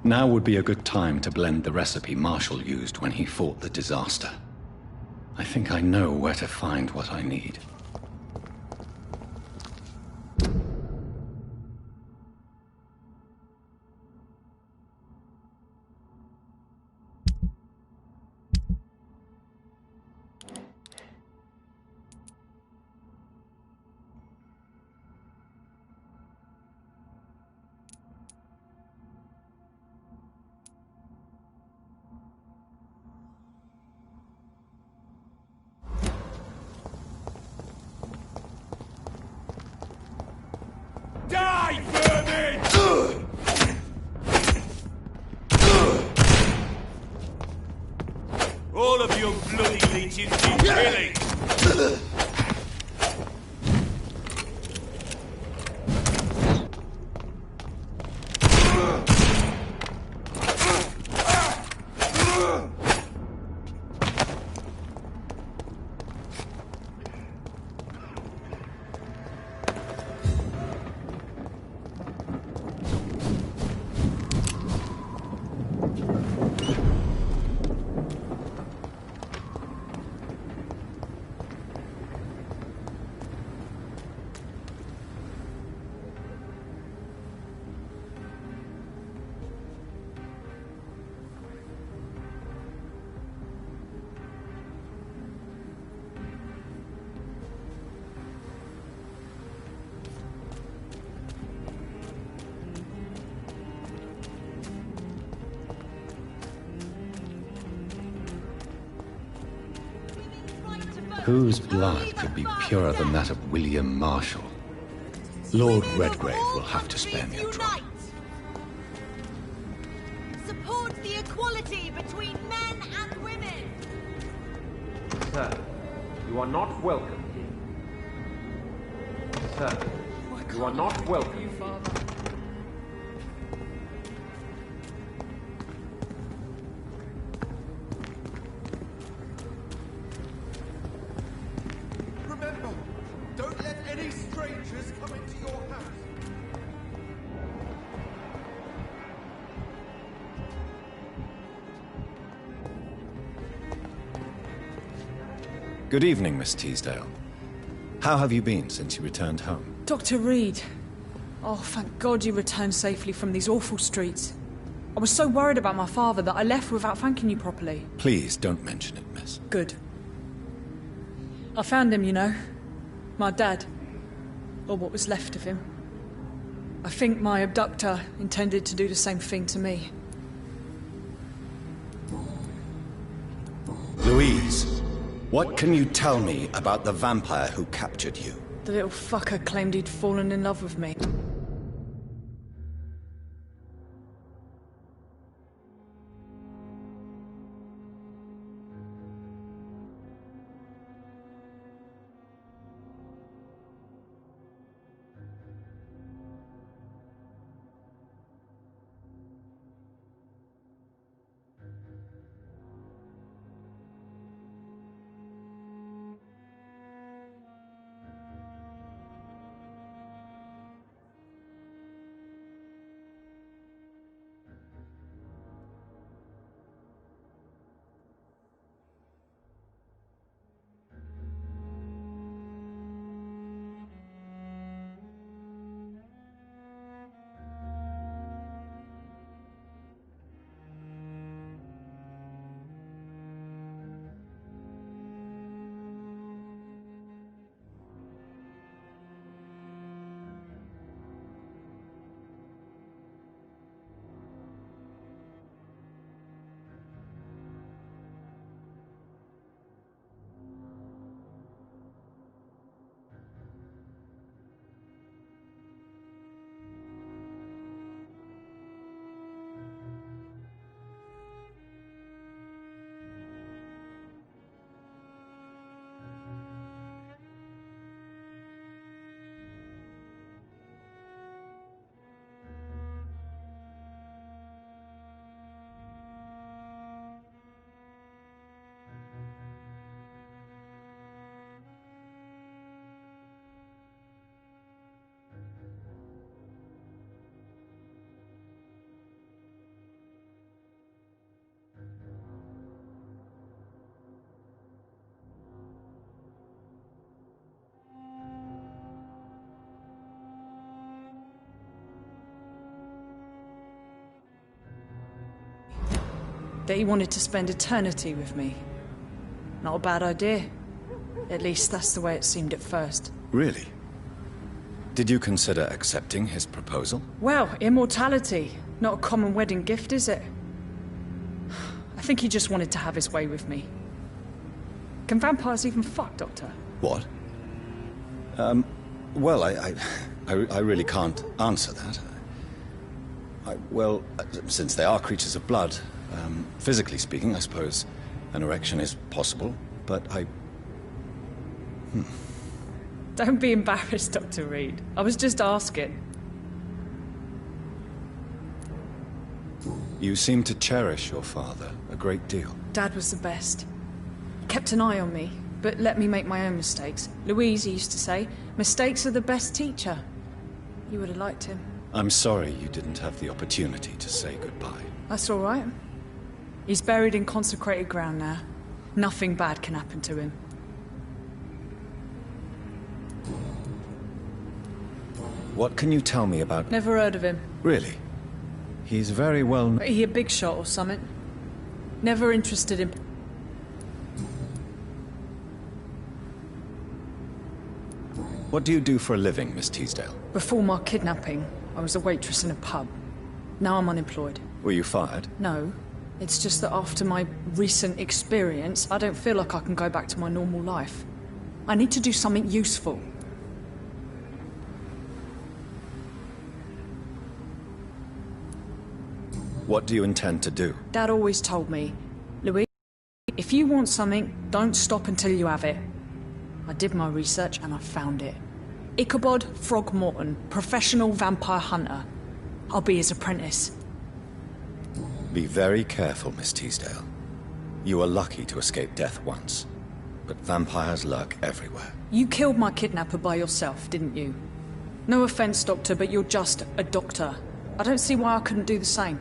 Now would be a good time to blend the recipe Marshall used when he fought the disaster. I think I know where to find what I need. Die, vermin! All of you bloody leeches need killing! Whose blood could be purer than that of William Marshall? Lord Redgrave will have to spare me a drop. Support the equality between men and women. Sir, you are not welcome here. Sir, you are not welcome. Remember, don't let any strangers come into your house. Good evening, Miss Teasdale. How have you been since you returned home? Dr. Reed. Oh, thank God you returned safely from these awful streets. I was so worried about my father that I left without thanking you properly. Please don't mention it, miss. Good. I found him, you know. My dad. Or what was left of him. I think my abductor intended to do the same thing to me. Louise, what can you tell me about the vampire who captured you? The little fucker claimed he'd fallen in love with me. that he wanted to spend eternity with me. Not a bad idea. At least that's the way it seemed at first. Really? Did you consider accepting his proposal? Well, immortality. Not a common wedding gift, is it? I think he just wanted to have his way with me. Can vampires even fuck, Doctor? What? Well, I really can't answer that. Well, since they are creatures of blood, physically speaking, I suppose an erection is possible, but Don't be embarrassed, Dr. Reed. I was just asking. You seem to cherish your father a great deal. Dad was the best. He kept an eye on me, but let me make my own mistakes. Louise used to say, mistakes are the best teacher. You would have liked him. I'm sorry you didn't have the opportunity to say goodbye. That's all right. He's buried in consecrated ground now. Nothing bad can happen to him. What can you tell me about... Never heard of him. Really? He's very well... He a big shot or something? Never interested in... What do you do for a living, Miss Teasdale? Before my kidnapping, I was a waitress in a pub. Now I'm unemployed. Were you fired? No. It's just that after my recent experience, I don't feel like I can go back to my normal life. I need to do something useful. What do you intend to do? Dad always told me, Louise, if you want something, don't stop until you have it. I did my research and I found it. Ichabod Throgmorton, professional vampire hunter. I'll be his apprentice. Be very careful, Miss Teasdale. You were lucky to escape death once, but vampires lurk everywhere. You killed my kidnapper by yourself, didn't you? No offense, Doctor, but you're just a doctor. I don't see why I couldn't do the same.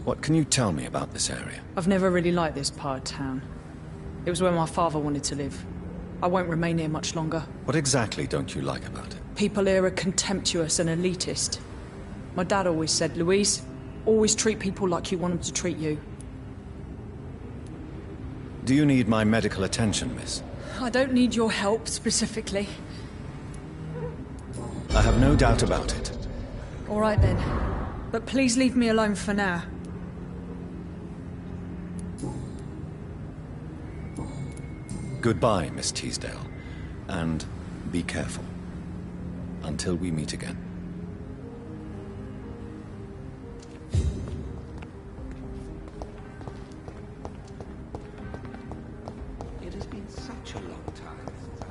What can you tell me about this area? I've never really liked this part of town. It was where my father wanted to live. I won't remain here much longer. What exactly don't you like about it? People here are contemptuous and elitist. My dad always said, Louise, always treat people like you want them to treat you. Do you need my medical attention, miss? I don't need your help, specifically. I have no doubt about it. All right then. But please leave me alone for now. Goodbye, Miss Teasdale. And be careful. Until we meet again. It has been such a long time since I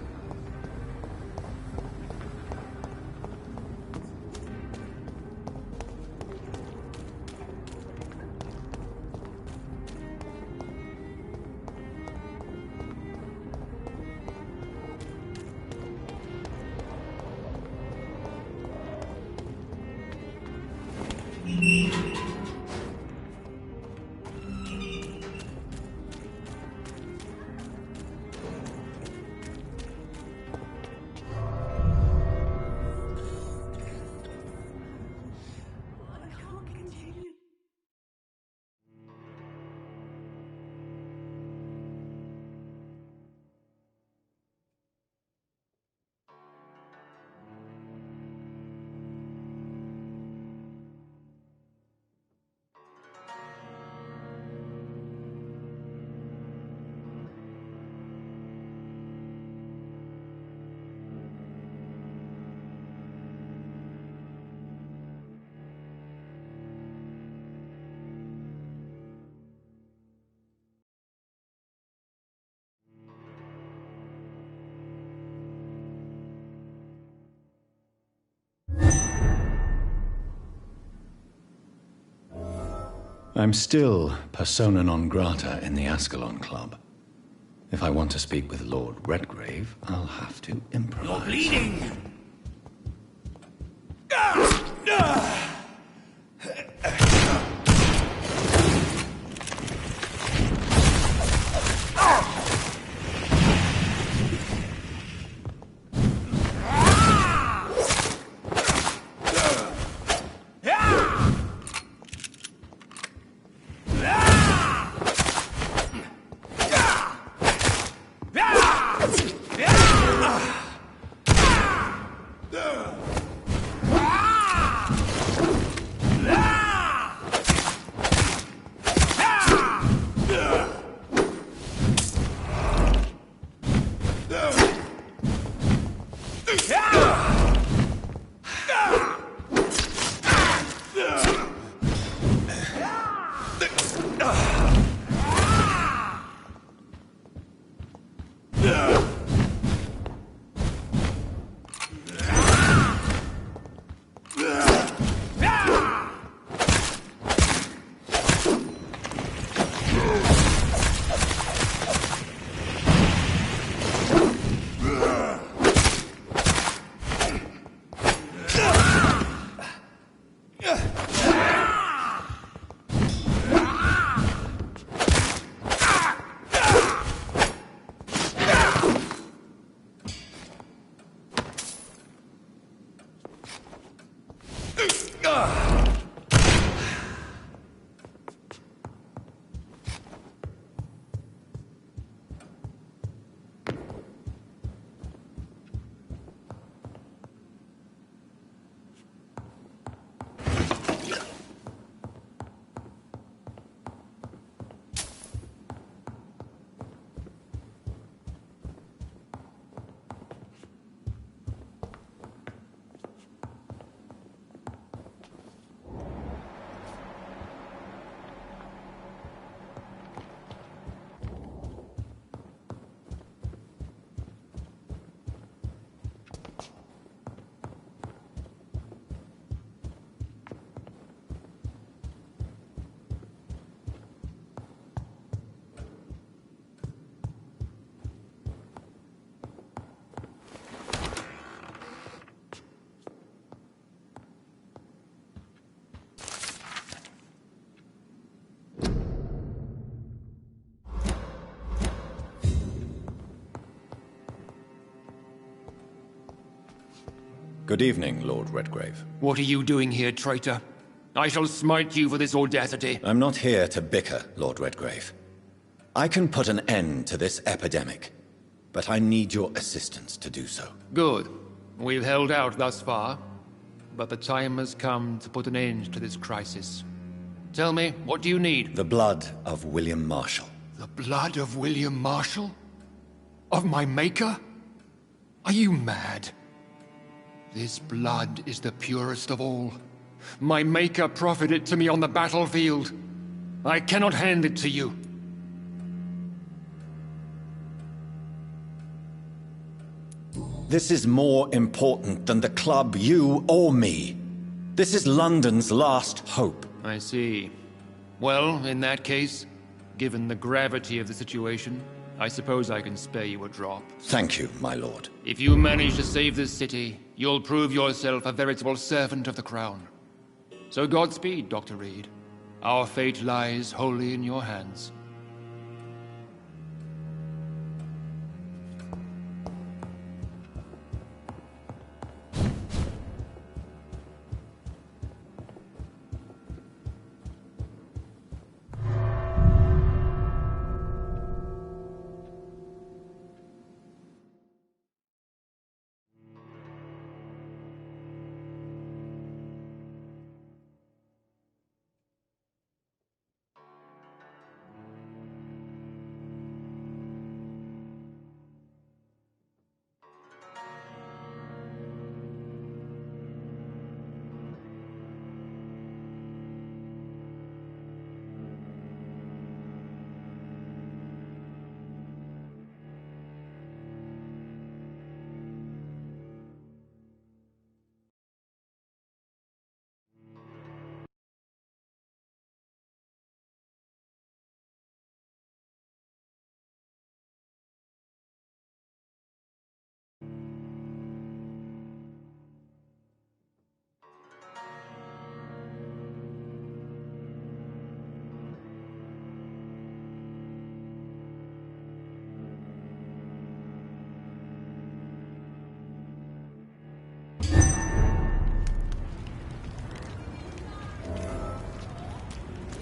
I'm still persona non grata in the Ascalon Club. If I want to speak with Lord Redgrave, I'll have to improvise. You're bleeding! Good evening, Lord Redgrave. What are you doing here, traitor? I shall smite you for this audacity. I'm not here to bicker, Lord Redgrave. I can put an end to this epidemic, but I need your assistance to do so. Good. We've held out thus far, but the time has come to put an end to this crisis. Tell me, what do you need? The blood of William Marshall. The blood of William Marshall? Of my maker? Are you mad? This blood is the purest of all. My maker proffered it to me on the battlefield. I cannot hand it to you. This is more important than the club, you, or me. This is London's last hope. I see. Well, in that case, given the gravity of the situation, I suppose I can spare you a drop. Thank you, my lord. If you manage to save this city, you'll prove yourself a veritable servant of the crown. So Godspeed, Dr. Reed. Our fate lies wholly in your hands.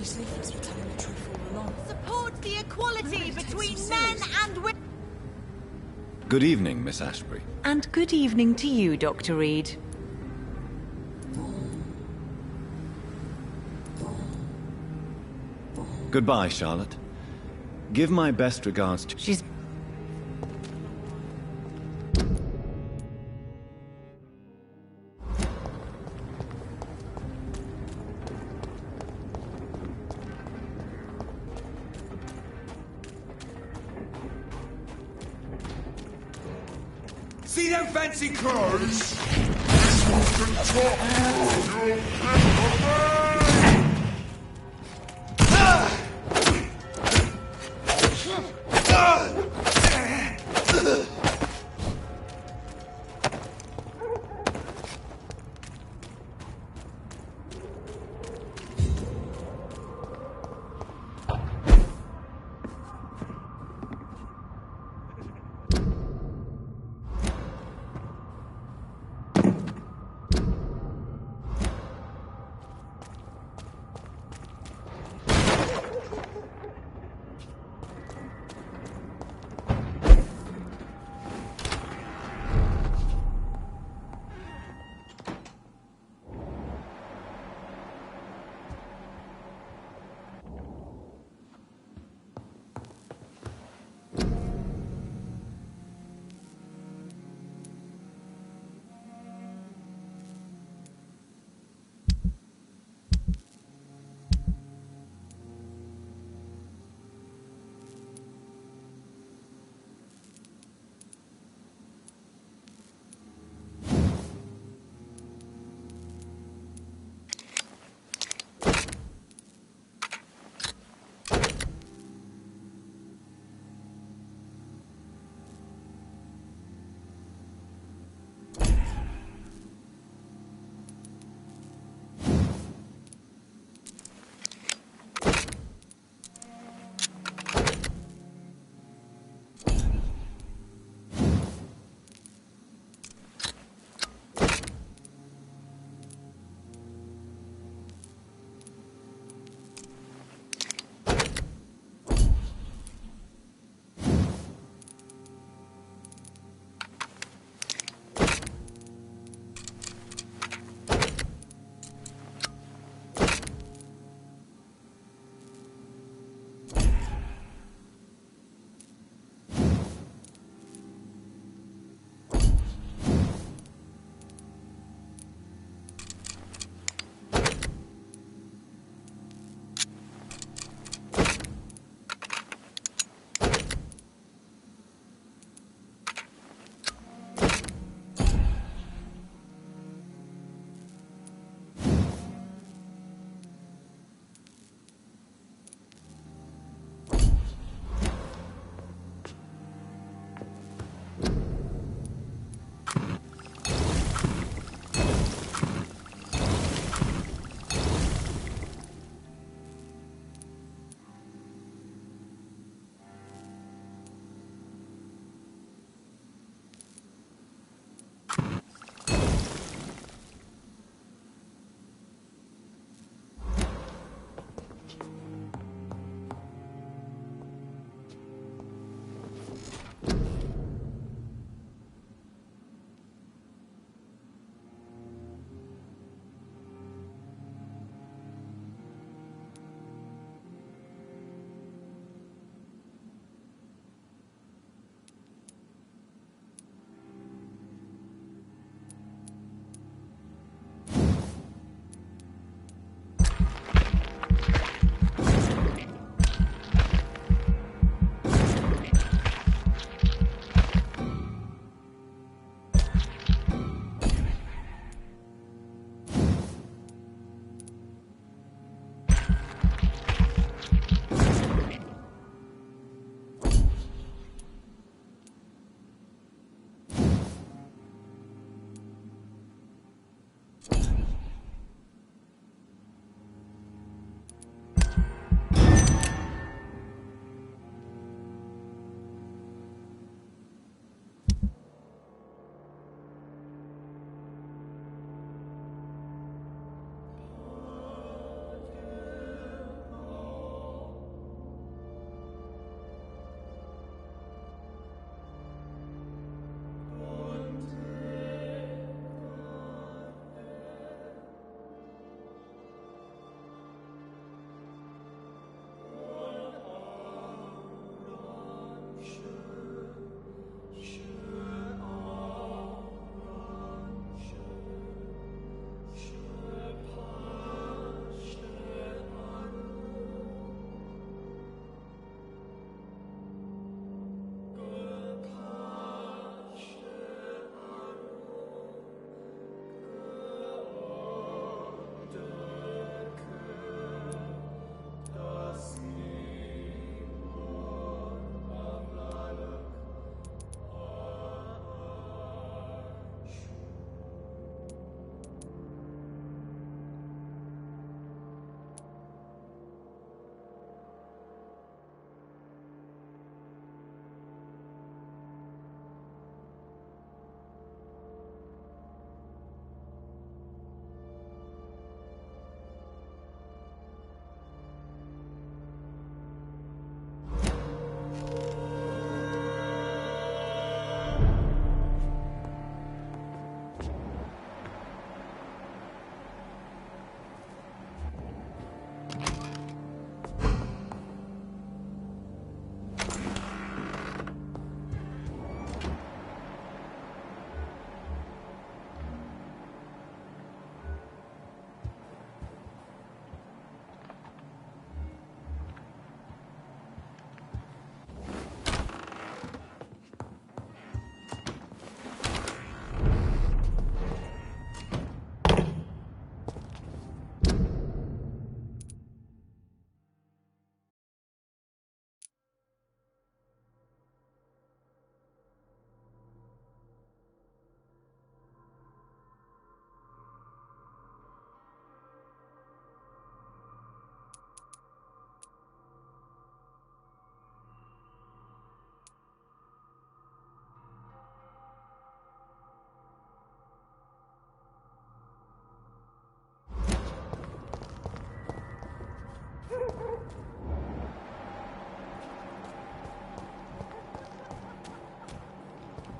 These leaflets were telling the truth all along. Support the equality between men and women. Good evening, Miss Ashbury. And good evening to you, Dr. Reed. Goodbye, Charlotte. Give my best regards to... She's... don't fancy clothes?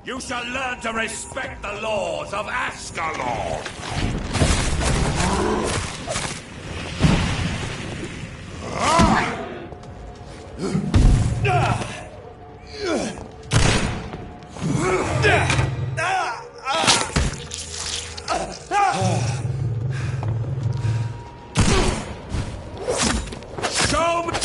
You shall learn to respect the laws of Ascalon! Show me!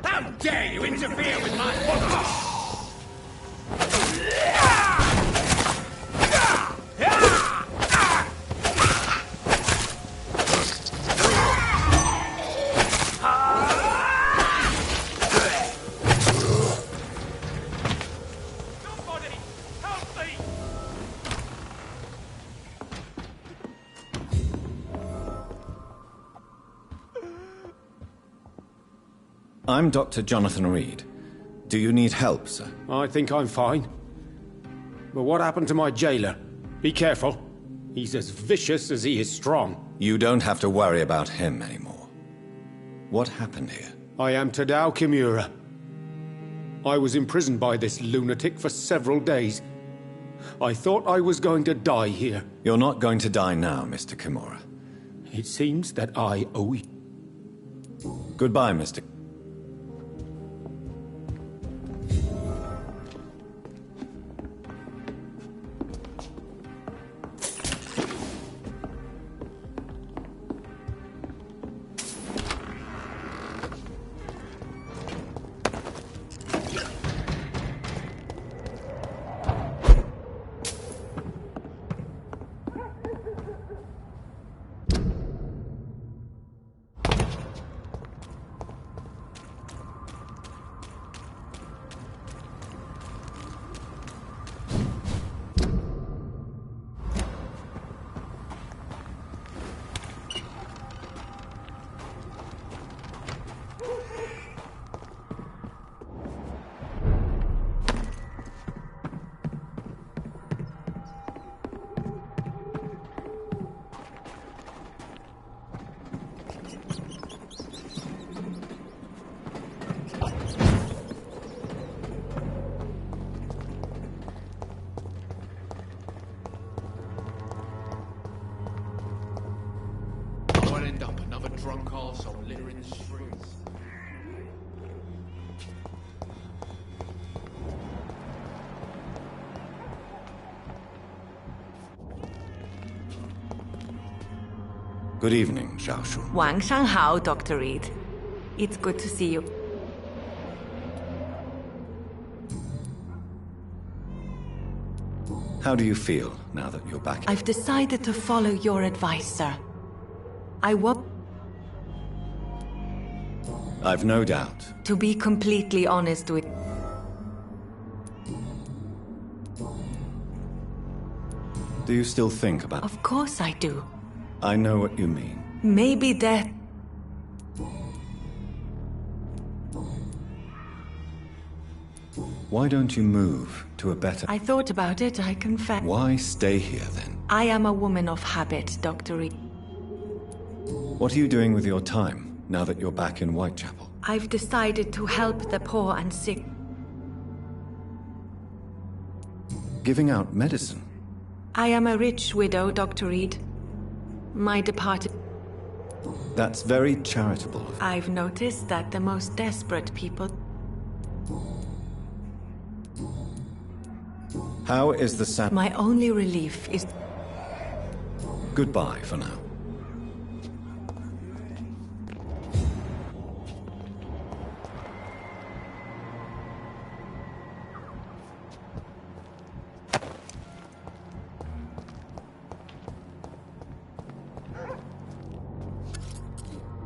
How dare you interfere with my work? Somebody, help me! I'm Dr. Jonathan Reed. Do you need help, sir? I think I'm fine. But what happened to my jailer? Be careful. He's as vicious as he is strong. You don't have to worry about him anymore. What happened here? I am Tadao Kimura. I was imprisoned by this lunatic for several days. I thought I was going to die here. You're not going to die now, Mr. Kimura. It seems that I owe you. Goodbye, Mr. I'll end up another drunk arsehole littering the streets. Good evening, Zhao Shun. Wang Shanghao, Dr. Reed. It's good to see you. How do you feel now that you're back? I've decided to follow your advice, sir. I want I've no doubt. to be completely honest with... Do you still think about... Of course I do. I know what you mean. Maybe death... Why don't you move to a better... I thought about it, I confess. Why stay here, then? I am a woman of habit, Dr. Reed. What are you doing with your time, now that you're back in Whitechapel? I've decided to help the poor and sick. Giving out medicine? I am a rich widow, Dr. Reed. My departed... That's very charitable of you. I've noticed that the most desperate people... How is the sap... My only relief is... Goodbye for now.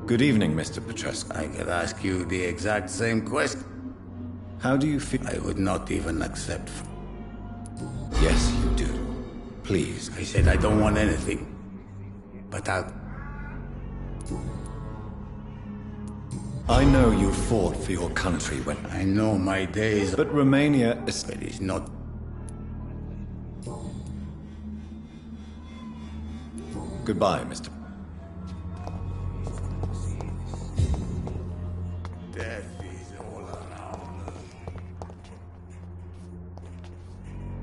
Good evening, Mr. Petrescu. I could ask you the exact same question. How do you feel? I would not even accept. Yes, you do. Please. I said I don't want anything. But I'll... I know you fought for your country when... I know my days, But Romania is... but it's not. Goodbye, Mr. Death is all around.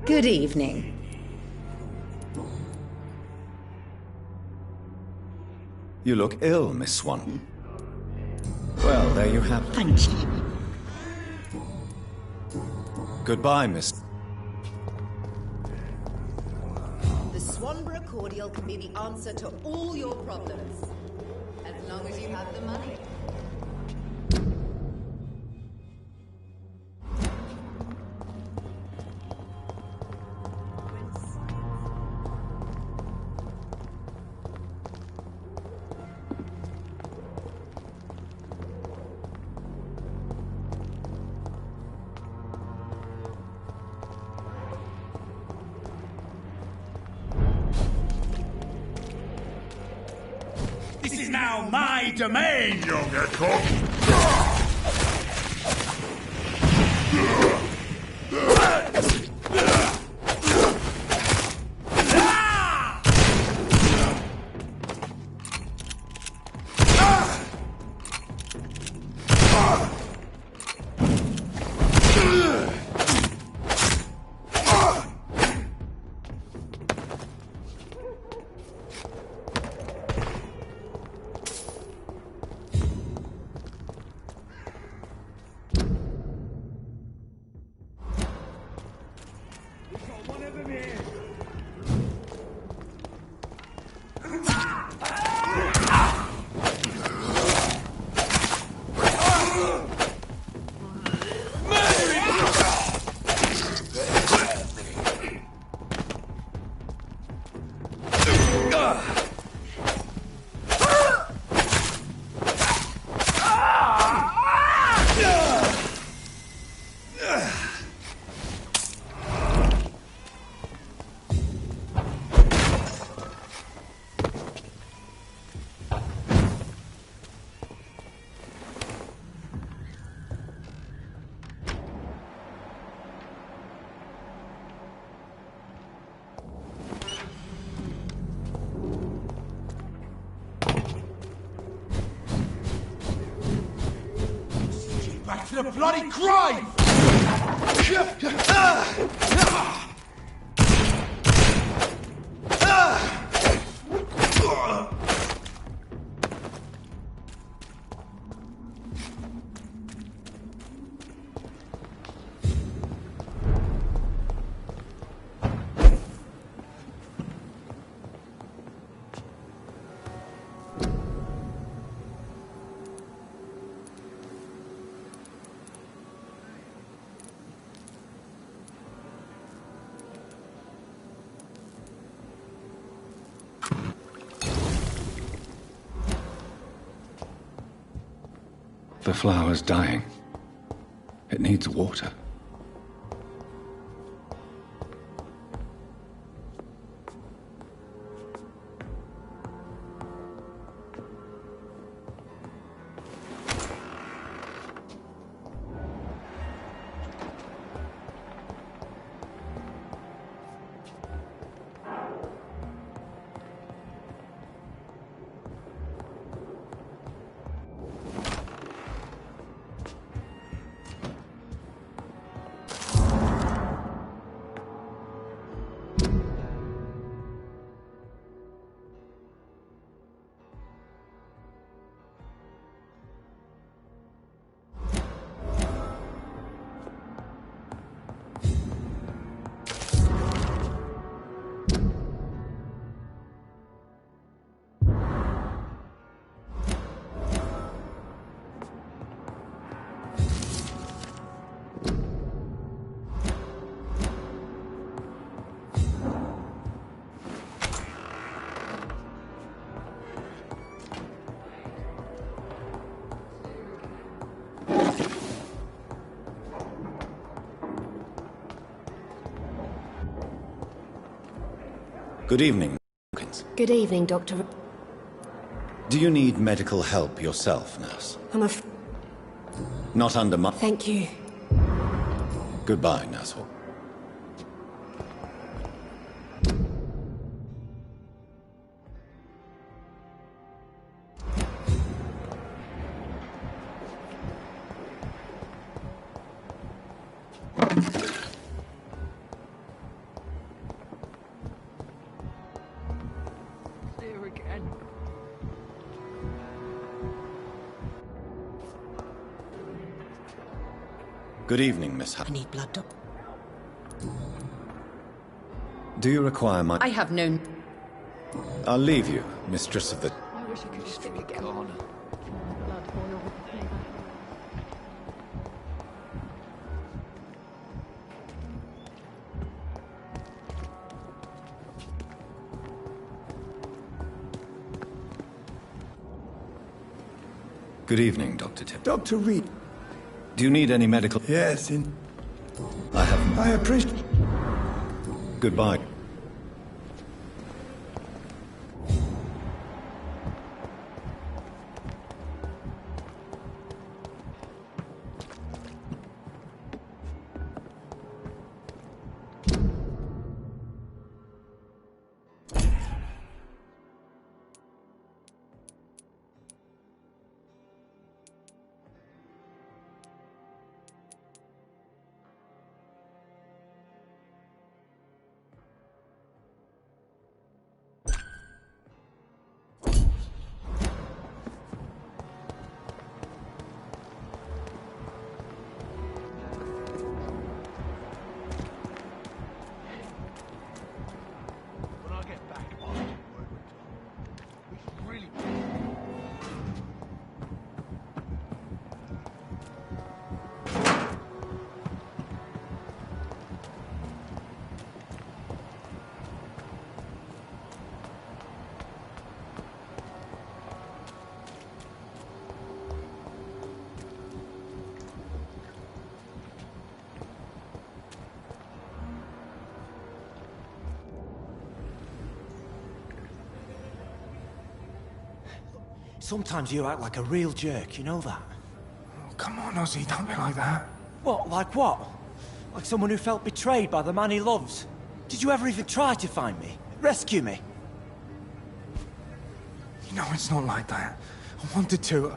Good evening. You look ill, Miss Swan. Well, there you have it. Thank you. Goodbye, Miss... The Swanborough cordial can be the answer to all your problems. As long as you have the money. This is now my domain, younger cook! Back to the bloody grave! The flower's dying. It needs water. Good evening, Hawkins. Good evening, Doctor. Do you need medical help yourself, nurse? Not under my... Thank you. Goodbye, Nashor. There again. Good evening, Miss I need blood, Doc. Do you require my... I have known. I'll leave you, mistress of the... I wish I could stick again. Blood oil with the flavor. Good evening, Dr. Tip. Dr. Reed. Do you need any medical... Yes, I have... I appreciate... Goodbye. When I get back, I'll have a word with Tom. We should really... Sometimes you act like a real jerk, you know that? Oh, come on, Ozzy, don't be like that. What, like what? Like someone who felt betrayed by the man he loves? Did you ever even try to find me? Rescue me? You know, it's not like that. I wanted to.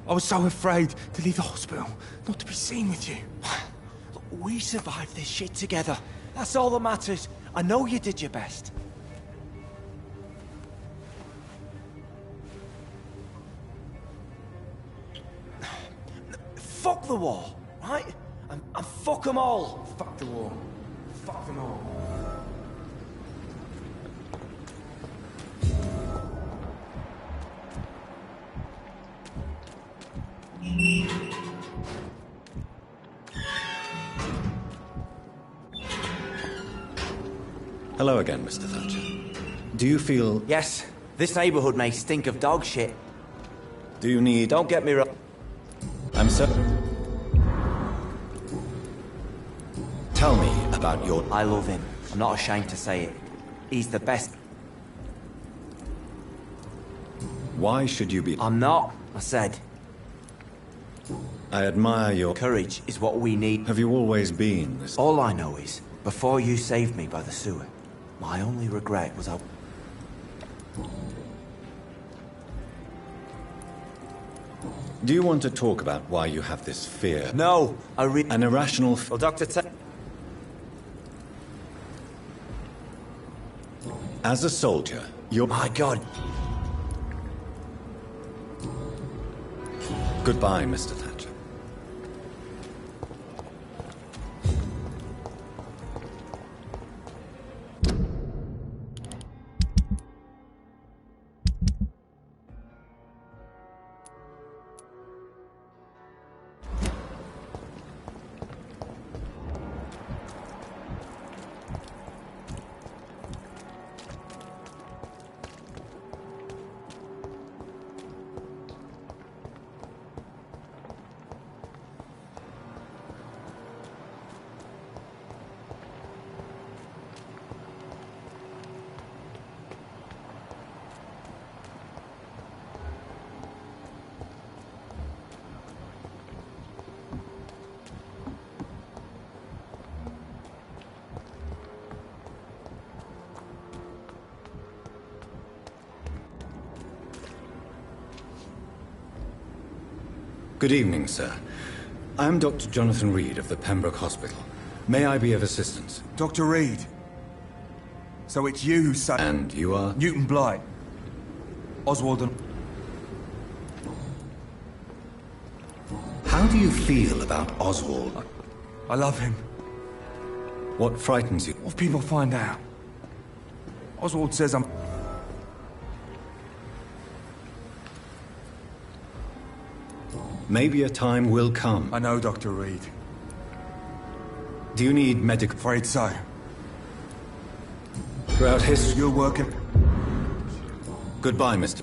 I was so afraid to leave the hospital, not to be seen with you. Look, we survived this shit together. That's all that matters. I know you did your best. Fuck the war, right? And fuck them all. Fuck the war. Fuck them all. Hello again, Mr. Thatcher. Do you feel... Yes, this neighborhood may stink of dog shit. Do you need... Don't get me wrong. I'm so... Tell me about your... I love him. I'm not ashamed to say it. He's the best. Why should you be... I'm not, I said. I admire your... Courage is what we need. Have you always been this... All I know is, before you saved me by the sewer, my only regret was I... Do you want to talk about why you have this fear? No, An irrational... Well, Dr. As a soldier, you're... My God. Goodbye, Mr. Thatcher. Good evening, sir. I am Dr. Jonathan Reed of the Pembroke Hospital. May I be of assistance? Dr. Reed. So it's you who say... And you are? Newton Blight. Oswald and... How do you feel about Oswald? I love him. What frightens you? What if people find out? Oswald says I'm... Maybe a time will come. I know, Dr. Reed. Do you need medical... Afraid so. Throughout history... You're working... Goodbye, Mr.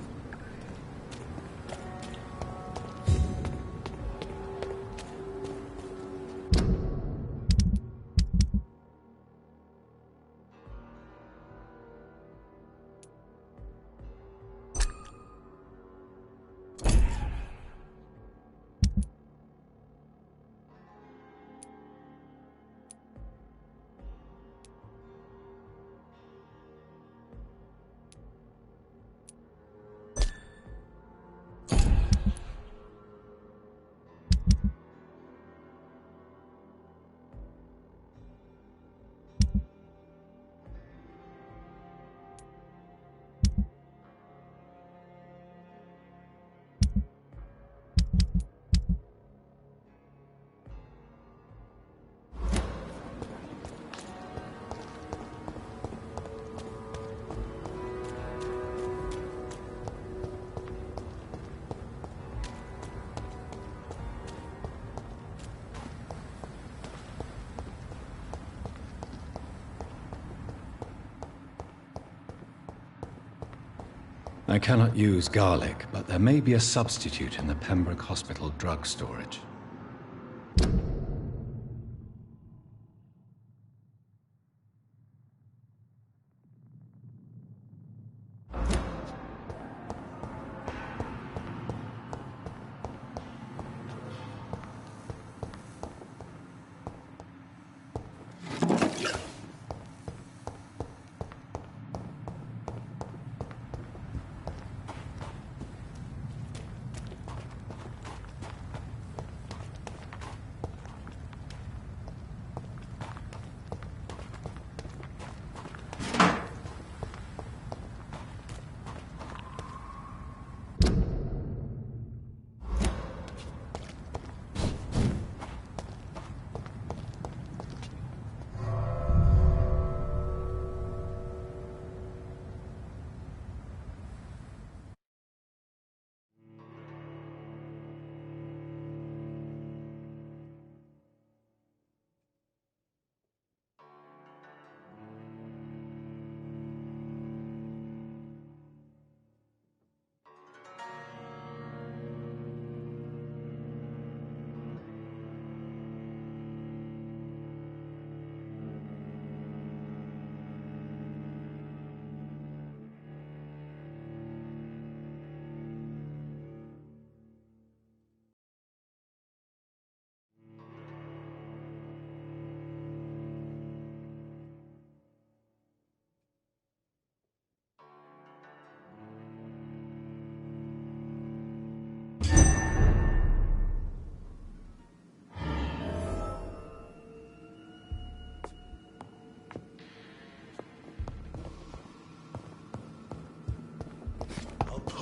I cannot use garlic, but there may be a substitute in the Pembroke Hospital drug storage.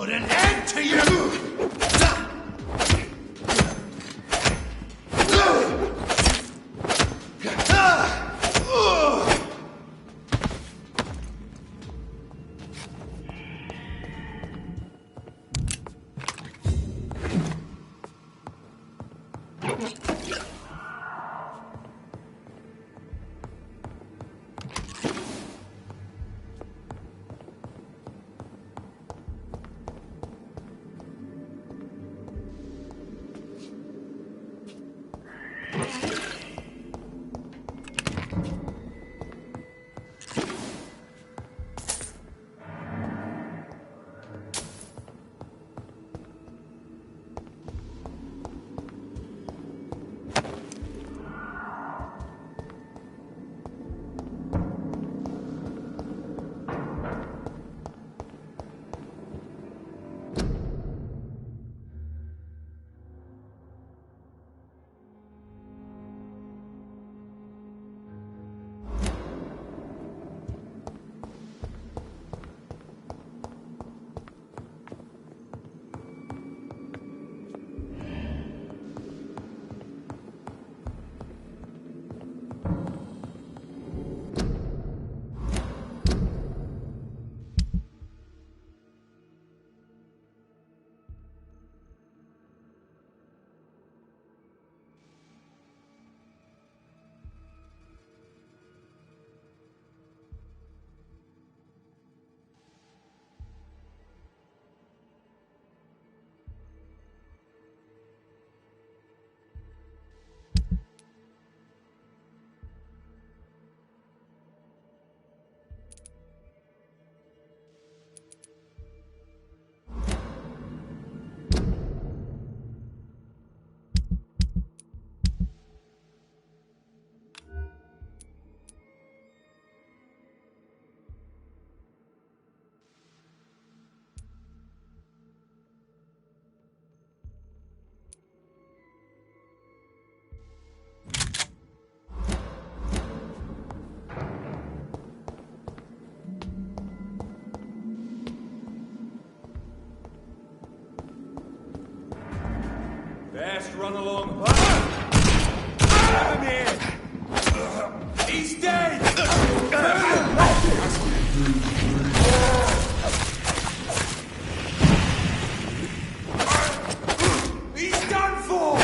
Put an end to you! along. Have him here! He's dead! He's done for!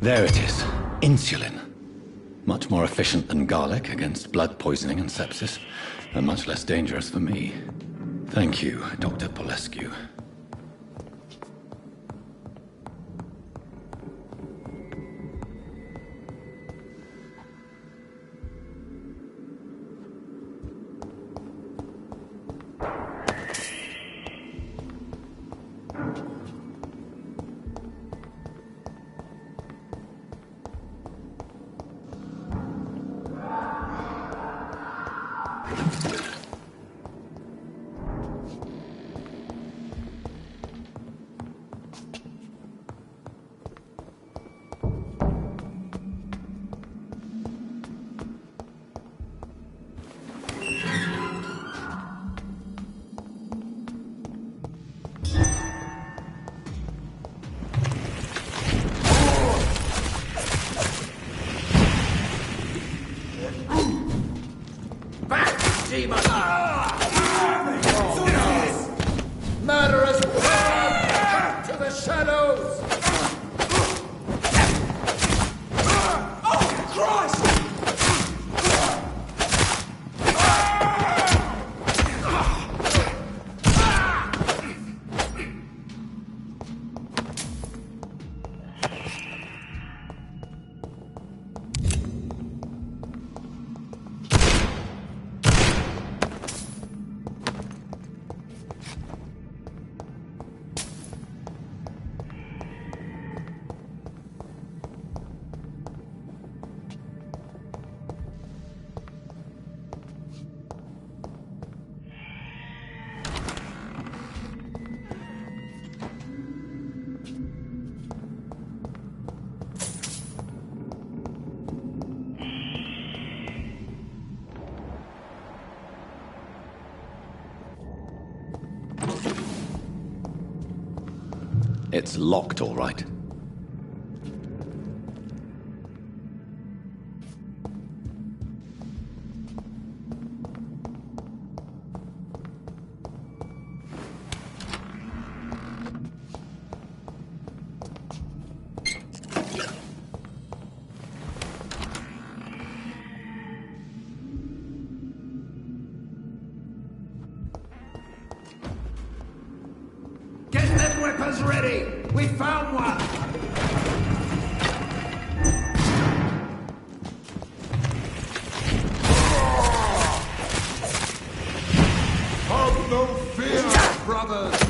There it is. Insulin. Much more efficient than garlic against blood poisoning and sepsis, and much less dangerous for me. Thank you, Dr. Polescu. Murderers! Back to the shadows! Oh, Christ! It's locked, all right. Get them weapons ready! We found one! Have no fear, brothers!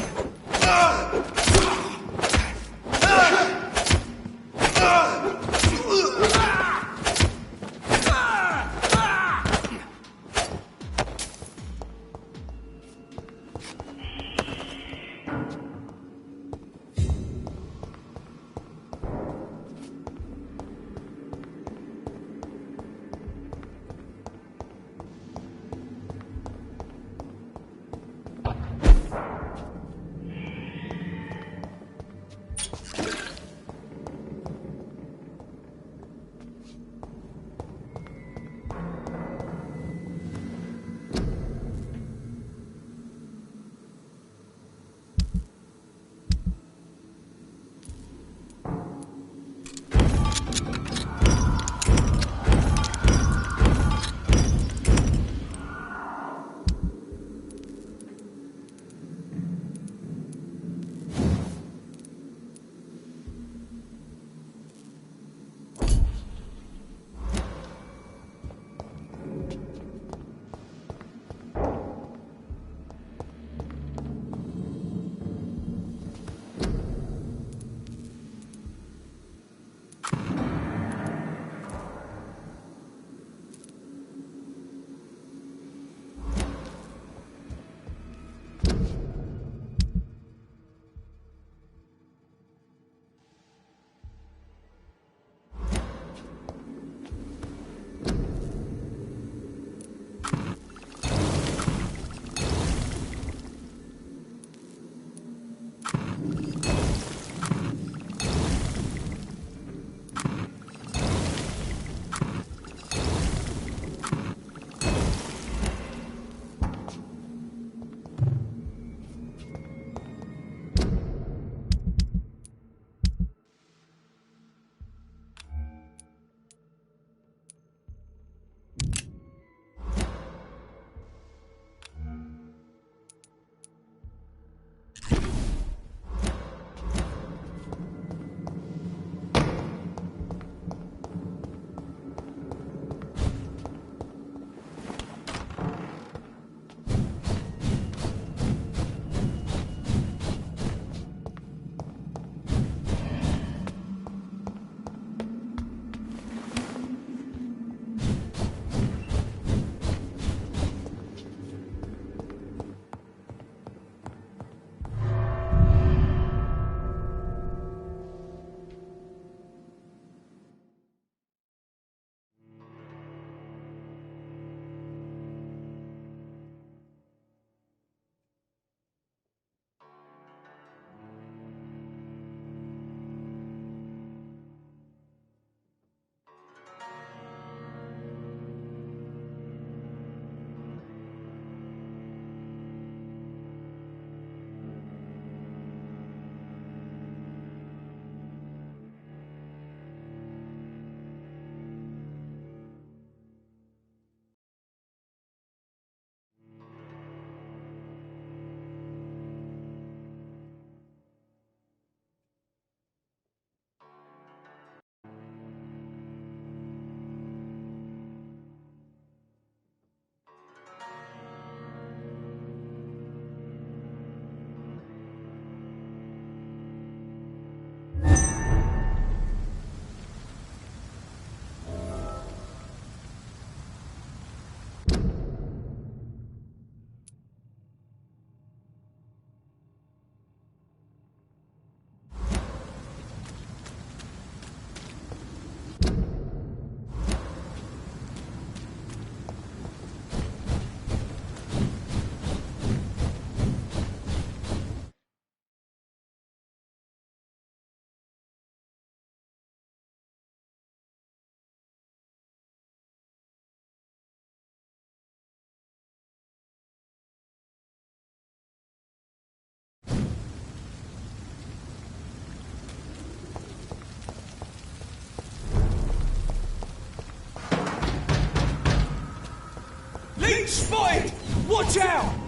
Spotted! Watch out!